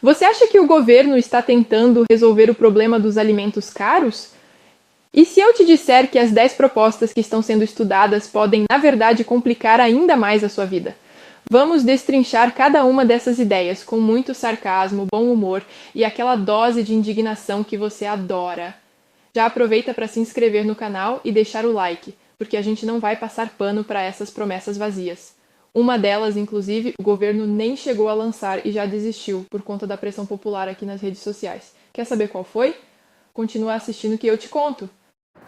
Você acha que o governo está tentando resolver o problema dos alimentos caros? E se eu te disser que as 10 propostas que estão sendo estudadas podem, na verdade, complicar ainda mais a sua vida? Vamos destrinchar cada uma dessas ideias com muito sarcasmo, bom humor e aquela dose de indignação que você adora. Já aproveita para se inscrever no canal e deixar o like, porque a gente não vai passar pano para essas promessas vazias. Uma delas, inclusive, o governo nem chegou a lançar e já desistiu por conta da pressão popular aqui nas redes sociais. Quer saber qual foi? Continua assistindo que eu te conto.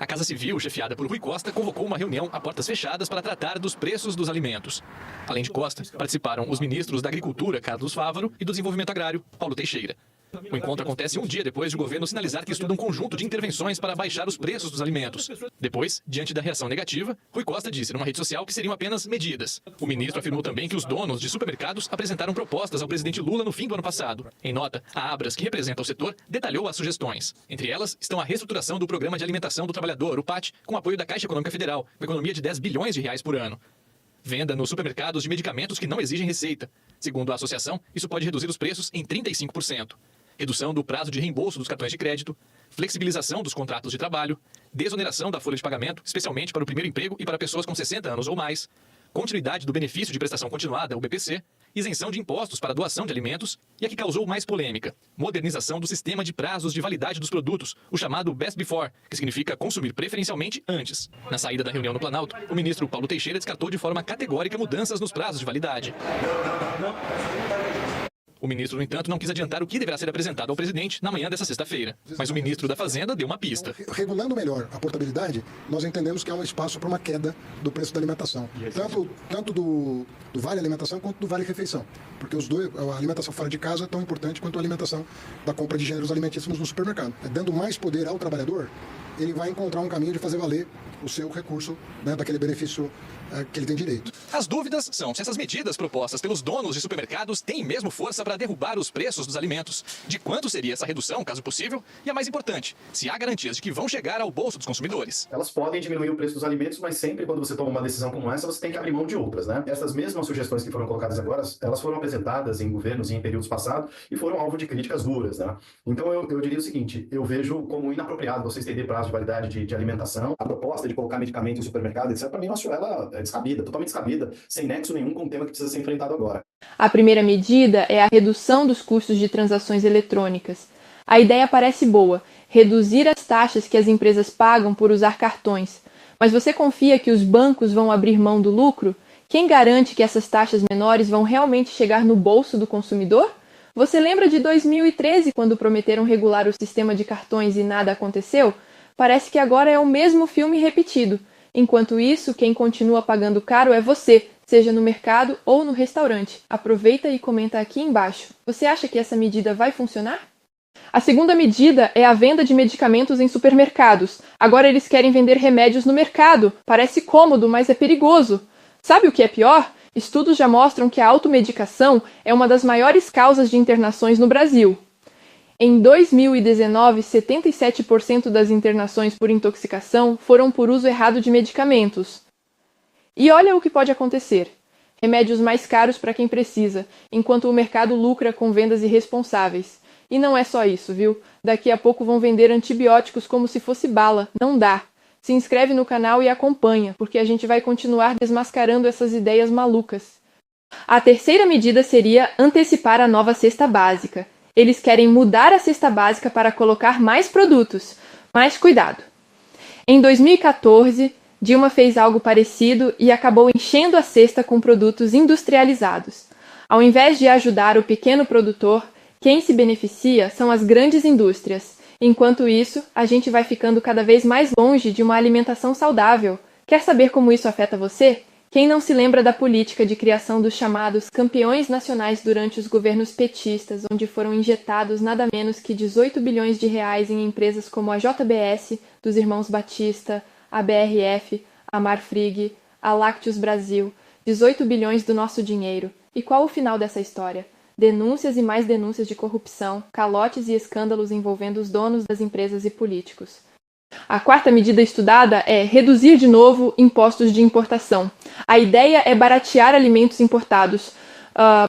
A Casa Civil, chefiada por Rui Costa, convocou uma reunião a portas fechadas para tratar dos preços dos alimentos. Além de Costa, participaram os ministros da Agricultura, Carlos Fávaro, e do Desenvolvimento Agrário, Paulo Teixeira. O encontro acontece um dia depois de o governo sinalizar que estuda um conjunto de intervenções para baixar os preços dos alimentos. Depois, diante da reação negativa, Rui Costa disse numa rede social que seriam apenas medidas. O ministro afirmou também que os donos de supermercados apresentaram propostas ao presidente Lula no fim do ano passado. Em nota, a Abras, que representa o setor, detalhou as sugestões. Entre elas estão a reestruturação do Programa de Alimentação do Trabalhador, o PAT, com apoio da Caixa Econômica Federal, com economia de 10 bilhões de reais por ano. Venda nos supermercados de medicamentos que não exigem receita. Segundo a associação, isso pode reduzir os preços em 35%. Redução do prazo de reembolso dos cartões de crédito, flexibilização dos contratos de trabalho, desoneração da folha de pagamento, especialmente para o primeiro emprego e para pessoas com 60 anos ou mais, continuidade do benefício de prestação continuada, o BPC, isenção de impostos para doação de alimentos e a que causou mais polêmica, modernização do sistema de prazos de validade dos produtos, o chamado Best Before, que significa consumir preferencialmente antes. Na saída da reunião no Planalto, o ministro Paulo Teixeira descartou de forma categórica mudanças nos prazos de validade. O ministro, no entanto, não quis adiantar o que deverá ser apresentado ao presidente na manhã dessa sexta-feira. Mas o ministro da Fazenda deu uma pista. Regulando melhor a portabilidade, nós entendemos que há um espaço para uma queda do preço da alimentação. Tanto do Vale Alimentação quanto do Vale Refeição. Porque os dois, a alimentação fora de casa é tão importante quanto a alimentação da compra de gêneros alimentícios no supermercado. Dando mais poder ao trabalhador, ele vai encontrar um caminho de fazer valer o seu recurso, né, daquele benefício que ele tem direito. As dúvidas são se essas medidas propostas pelos donos de supermercados têm mesmo força para derrubar os preços dos alimentos, de quanto seria essa redução, caso possível, e a mais importante, se há garantias de que vão chegar ao bolso dos consumidores. Elas podem diminuir o preço dos alimentos, mas sempre quando você toma uma decisão como essa, você tem que abrir mão de outras, né? Essas mesmas sugestões que foram colocadas agora, elas foram apresentadas em governos e em períodos passados e foram alvo de críticas duras, né? Então eu diria o seguinte, eu vejo como inapropriado você estender prazo de validade de alimentação. A proposta de colocar medicamento em supermercado, etc., para mim eu acho ela descabida, totalmente descabida, sem nexo nenhum com o tema que precisa ser enfrentado agora. A primeira medida é a redução dos custos de transações eletrônicas. A ideia parece boa, reduzir as taxas que as empresas pagam por usar cartões. Mas você confia que os bancos vão abrir mão do lucro? Quem garante que essas taxas menores vão realmente chegar no bolso do consumidor? Você lembra de 2013, quando prometeram regular o sistema de cartões e nada aconteceu? Parece que agora é o mesmo filme repetido. Enquanto isso, quem continua pagando caro é você, seja no mercado ou no restaurante. Aproveita e comenta aqui embaixo. Você acha que essa medida vai funcionar? A segunda medida é a venda de medicamentos em supermercados. Agora eles querem vender remédios no mercado. Parece cômodo, mas é perigoso. Sabe o que é pior? Estudos já mostram que a automedicação é uma das maiores causas de internações no Brasil. Em 2019, 77% das internações por intoxicação foram por uso errado de medicamentos. E olha o que pode acontecer. Remédios mais caros para quem precisa, enquanto o mercado lucra com vendas irresponsáveis. E não é só isso, viu? Daqui a pouco vão vender antibióticos como se fosse bala. Não dá. Se inscreve no canal e acompanha, porque a gente vai continuar desmascarando essas ideias malucas. A terceira medida seria antecipar a nova cesta básica. Eles querem mudar a cesta básica para colocar mais produtos. Mas cuidado! Em 2014, Dilma fez algo parecido e acabou enchendo a cesta com produtos industrializados. Ao invés de ajudar o pequeno produtor, quem se beneficia são as grandes indústrias. Enquanto isso, a gente vai ficando cada vez mais longe de uma alimentação saudável. Quer saber como isso afeta você? Quem não se lembra da política de criação dos chamados campeões nacionais durante os governos petistas, onde foram injetados nada menos que 18 bilhões de reais em empresas como a JBS, dos irmãos Batista, a BRF, a Marfrig, a Lácteos Brasil, 18 bilhões do nosso dinheiro. E qual o final dessa história? Denúncias e mais denúncias de corrupção, calotes e escândalos envolvendo os donos das empresas e políticos. A quarta medida estudada é reduzir de novo impostos de importação. A ideia é baratear alimentos importados.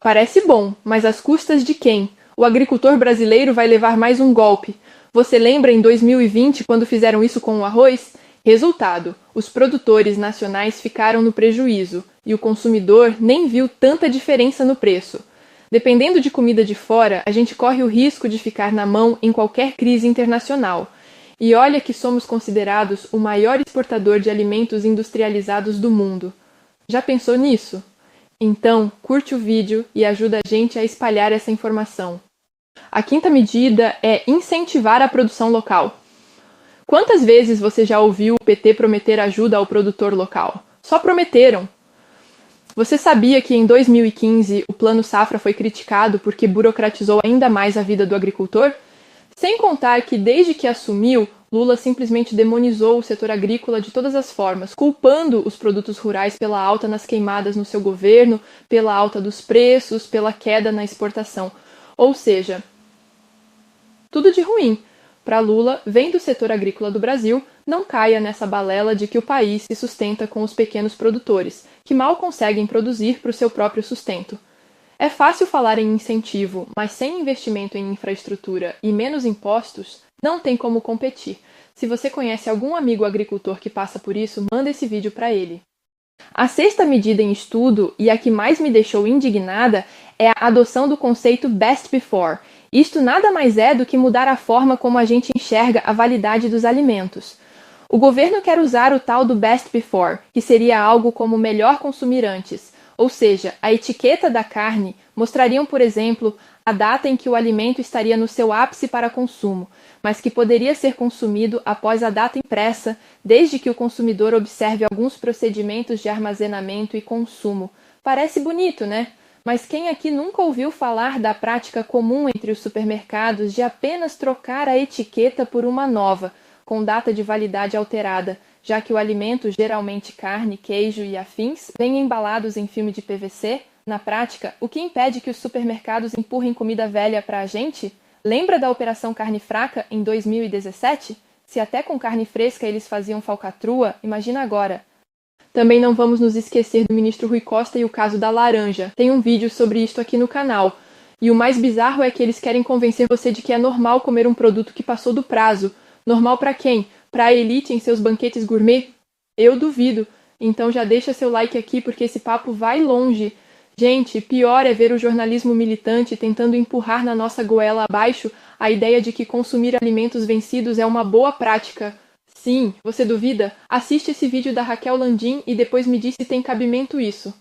Parece bom, mas às custas de quem? O agricultor brasileiro vai levar mais um golpe. Você lembra em 2020 quando fizeram isso com o arroz? Resultado: os produtores nacionais ficaram no prejuízo e o consumidor nem viu tanta diferença no preço. Dependendo de comida de fora, a gente corre o risco de ficar na mão em qualquer crise internacional. E olha que somos considerados o maior exportador de alimentos industrializados do mundo. Já pensou nisso? Então, curte o vídeo e ajuda a gente a espalhar essa informação. A quinta medida é incentivar a produção local. Quantas vezes você já ouviu o PT prometer ajuda ao produtor local? Só prometeram. Você sabia que em 2015 o Plano Safra foi criticado porque burocratizou ainda mais a vida do agricultor? Sem contar que desde que assumiu, Lula simplesmente demonizou o setor agrícola de todas as formas, culpando os produtos rurais pela alta nas queimadas no seu governo, pela alta dos preços, pela queda na exportação. Ou seja, tudo de ruim. Para Lula, vem do setor agrícola do Brasil, não caia nessa balela de que o país se sustenta com os pequenos produtores, que mal conseguem produzir para o seu próprio sustento. É fácil falar em incentivo, mas sem investimento em infraestrutura e menos impostos, não tem como competir. Se você conhece algum amigo agricultor que passa por isso, manda esse vídeo para ele. A sexta medida em estudo, e a que mais me deixou indignada, é a adoção do conceito Best Before. Isto nada mais é do que mudar a forma como a gente enxerga a validade dos alimentos. O governo quer usar o tal do Best Before, que seria algo como melhor consumir antes. Ou seja, a etiqueta da carne mostrariam, por exemplo, a data em que o alimento estaria no seu ápice para consumo, mas que poderia ser consumido após a data impressa, desde que o consumidor observe alguns procedimentos de armazenamento e consumo. Parece bonito, né? Mas quem aqui nunca ouviu falar da prática comum entre os supermercados de apenas trocar a etiqueta por uma nova, com data de validade alterada, já que o alimento, geralmente carne, queijo e afins, vem embalados em filme de PVC? Na prática, o que impede que os supermercados empurrem comida velha para a gente? Lembra da Operação Carne Fraca em 2017? Se até com carne fresca eles faziam falcatrua, imagina agora. Também não vamos nos esquecer do ministro Rui Costa e o caso da laranja. Tem um vídeo sobre isto aqui no canal. E o mais bizarro é que eles querem convencer você de que é normal comer um produto que passou do prazo. Normal para quem? Para a elite em seus banquetes gourmet? Eu duvido. Então já deixa seu like aqui porque esse papo vai longe. Gente, pior é ver o jornalismo militante tentando empurrar na nossa goela abaixo a ideia de que consumir alimentos vencidos é uma boa prática. Sim, você duvida? Assiste esse vídeo da Raquel Landim e depois me diz se tem cabimento isso.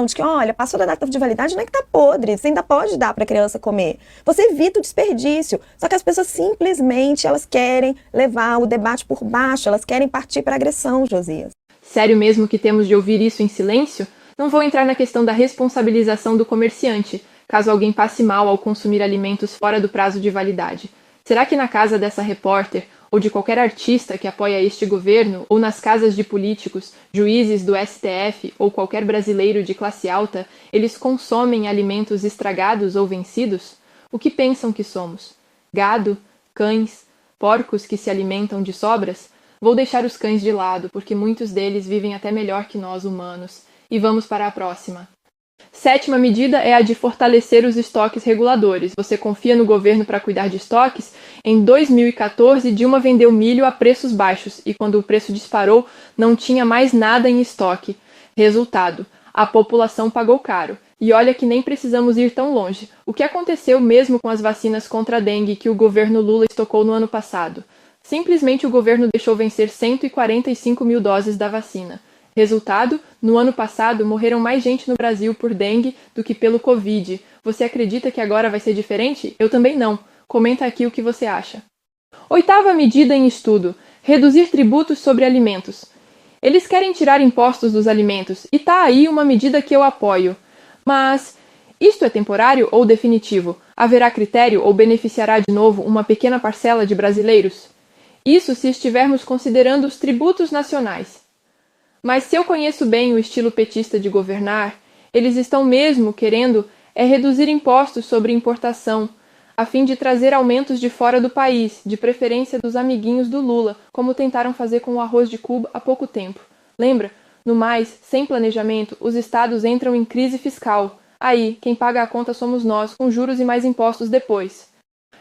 De que, olha, passou da data de validade, não é que tá podre, você ainda pode dar para a criança comer. Você evita o desperdício. Só que as pessoas simplesmente, elas querem levar o debate por baixo, elas querem partir para agressão, Josias. Sério mesmo que temos de ouvir isso em silêncio? Não vou entrar na questão da responsabilização do comerciante, caso alguém passe mal ao consumir alimentos fora do prazo de validade. Será que na casa dessa repórter, ou de qualquer artista que apoia este governo, ou nas casas de políticos, juízes do STF ou qualquer brasileiro de classe alta, eles consomem alimentos estragados ou vencidos? O que pensam que somos? Gado? Cães? Porcos que se alimentam de sobras? Vou deixar os cães de lado, porque muitos deles vivem até melhor que nós humanos. E vamos para a próxima. Sétima medida é a de fortalecer os estoques reguladores. Você confia no governo para cuidar de estoques? Em 2014, Dilma vendeu milho a preços baixos e quando o preço disparou, não tinha mais nada em estoque. Resultado, a população pagou caro. E olha que nem precisamos ir tão longe. O que aconteceu mesmo com as vacinas contra a dengue que o governo Lula estocou no ano passado? Simplesmente o governo deixou vencer 145 mil doses da vacina. Resultado, no ano passado morreram mais gente no Brasil por dengue do que pelo Covid. Você acredita que agora vai ser diferente? Eu também não. Comenta aqui o que você acha. Oitava medida em estudo: reduzir tributos sobre alimentos. Eles querem tirar impostos dos alimentos, e tá aí uma medida que eu apoio. Mas isto é temporário ou definitivo? Haverá critério ou beneficiará de novo uma pequena parcela de brasileiros? Isso se estivermos considerando os tributos nacionais. Mas se eu conheço bem o estilo petista de governar, eles estão mesmo querendo reduzir impostos sobre importação, a fim de trazer aumentos de fora do país, de preferência dos amiguinhos do Lula, como tentaram fazer com o arroz de Cuba há pouco tempo. Lembra? No mais, sem planejamento, os estados entram em crise fiscal. Aí, quem paga a conta somos nós, com juros e mais impostos depois.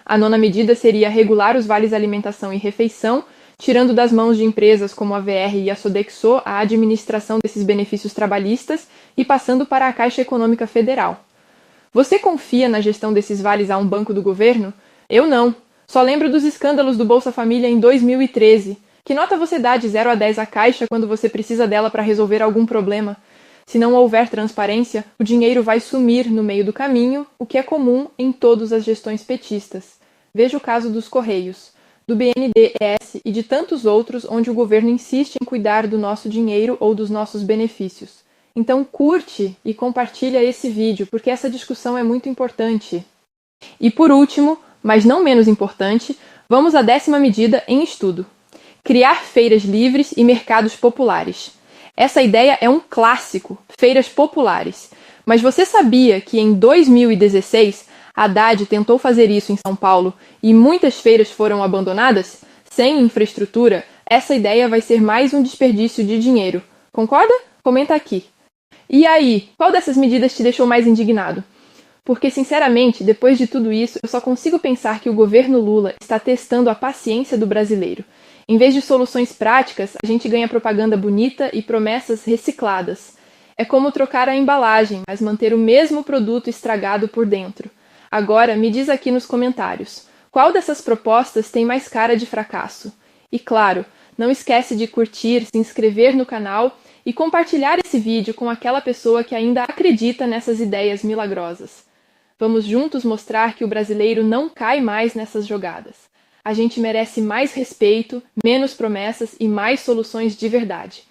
A nona medida seria regular os vales alimentação e refeição, tirando das mãos de empresas como a VR e a Sodexo a administração desses benefícios trabalhistas e passando para a Caixa Econômica Federal. Você confia na gestão desses vales a um banco do governo? Eu não. Só lembro dos escândalos do Bolsa Família em 2013. Que nota você dá de 0 a 10 à Caixa quando você precisa dela para resolver algum problema? Se não houver transparência, o dinheiro vai sumir no meio do caminho, o que é comum em todas as gestões petistas. Veja o caso dos Correios, do BNDES e de tantos outros onde o governo insiste em cuidar do nosso dinheiro ou dos nossos benefícios. Então curte e compartilha esse vídeo, porque essa discussão é muito importante. E por último, mas não menos importante, vamos à 10ª medida em estudo. Criar feiras livres e mercados populares. Essa ideia é um clássico, feiras populares. Mas você sabia que em 2016, Haddad tentou fazer isso em São Paulo e muitas feiras foram abandonadas? Sem infraestrutura, essa ideia vai ser mais um desperdício de dinheiro. Concorda? Comenta aqui. E aí, qual dessas medidas te deixou mais indignado? Porque, sinceramente, depois de tudo isso, eu só consigo pensar que o governo Lula está testando a paciência do brasileiro. Em vez de soluções práticas, a gente ganha propaganda bonita e promessas recicladas. É como trocar a embalagem, mas manter o mesmo produto estragado por dentro. Agora, me diz aqui nos comentários, qual dessas propostas tem mais cara de fracasso? E claro, não esquece de curtir, se inscrever no canal e compartilhar esse vídeo com aquela pessoa que ainda acredita nessas ideias milagrosas. Vamos juntos mostrar que o brasileiro não cai mais nessas jogadas. A gente merece mais respeito, menos promessas e mais soluções de verdade.